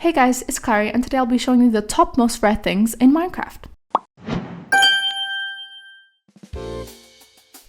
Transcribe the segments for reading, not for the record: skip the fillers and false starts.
Hey guys, it's Clary and today I'll be showing you the top most rare things in Minecraft.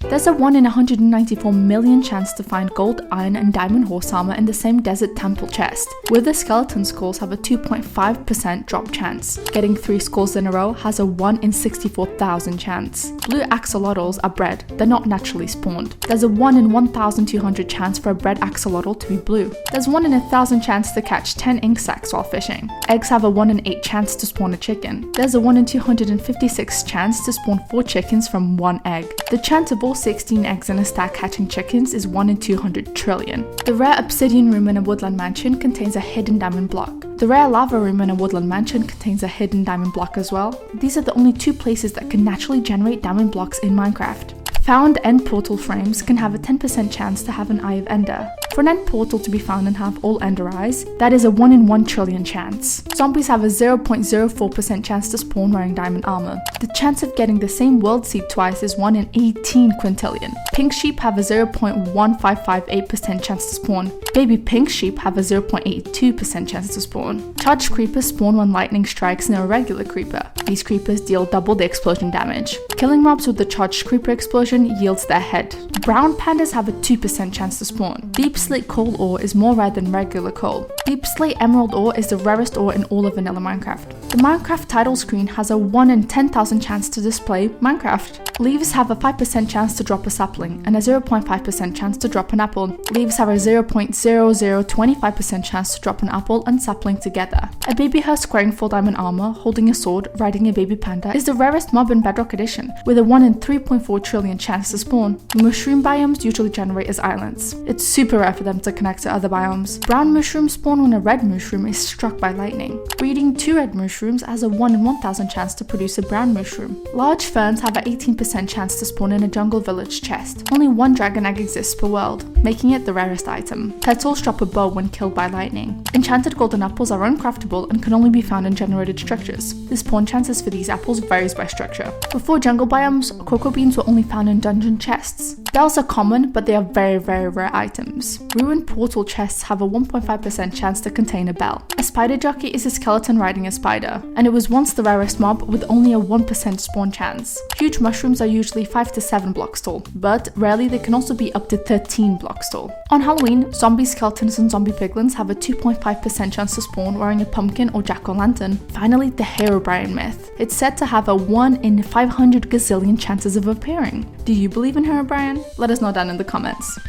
There's a 1 in 194 million chance to find gold, iron and diamond horse armor in the same desert temple chest, where the skeleton skulls have a 2.5% drop chance. Getting 3 skulls in a row has a 1 in 64,000 chance. Blue axolotls are bred, they're not naturally spawned. There's a 1 in 1,200 chance for a bred axolotl to be blue. There's 1 in 1,000 chance to catch 10 ink sacs while fishing. Eggs have a 1 in 8 chance to spawn a chicken. There's a 1 in 256 chance to spawn 4 chickens from 1 egg. The chance of all 16 eggs in a stack hatching chickens is 1 in 200 trillion. The rare obsidian room in a woodland mansion contains a hidden diamond block. The rare lava room in a woodland mansion contains a hidden diamond block as well. These are the only 2 places that can naturally generate diamond blocks in Minecraft. Found end portal frames can have a 10% chance to have an Eye of Ender. For an end portal to be found and have all ender eyes, that is a 1 in 1 trillion chance. Zombies have a 0.04% chance to spawn wearing diamond armor. The chance of getting the same world seed twice is 1 in 18 quintillion. Pink sheep have a 0.1558% chance to spawn. Baby pink sheep have a 0.82% chance to spawn. Charged creepers spawn when lightning strikes near a regular creeper. These creepers deal double the explosion damage. Killing mobs with the charged creeper explosion yields their head. Brown pandas have a 2% chance to spawn. Deep slate coal ore is more rare than regular coal. Deep slate emerald ore is the rarest ore in all of vanilla Minecraft. The Minecraft title screen has a 1 in 10,000 chance to display Minecraft. Leaves have a 5% chance to drop a sapling and a 0.5% chance to drop an apple. Leaves have a 0.0025% chance to drop an apple and sapling together. A baby hearse wearing full diamond armor, holding a sword, riding a baby panda is the rarest mob in Bedrock Edition, with a 1 in 3.4 trillion chance to spawn. Mushroom biomes usually generate as islands. It's super rare for them to connect to other biomes. Brown mushrooms spawn when a red mushroom is struck by lightning. Breeding 2 red mushrooms has a 1 in 1,000 chance to produce a brown mushroom. Large ferns have an 18% chance to spawn in a jungle village chest. Only 1 dragon egg exists per world, making it the rarest item. Turtles drop a bow when killed by lightning. Enchanted golden apples are uncraftable and can only be found in generated structures. The spawn chances for these apples varies by structure. Before jungle biomes, cocoa beans were only found in dungeon chests. Bells are common, but they are very rare items. Ruined portal chests have a 1.5% chance to contain a bell. A spider jockey is a skeleton riding a spider, and it was once the rarest mob with only a 1% spawn chance. Huge mushrooms are usually 5 to 7 blocks tall, but rarely they can also be up to 13 blocks tall. On Halloween, zombie skeletons and zombie piglins have a 2.5% chance to spawn wearing a pumpkin or jack-o'-lantern. Finally, the Herobrine myth. It's said to have a 1 in 500 gazillion chances of appearing. Do you believe in Herobrine? Let us know down in the comments.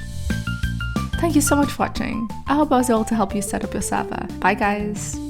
Thank you so much for watching. I hope I was able to help you set up your server. Bye guys!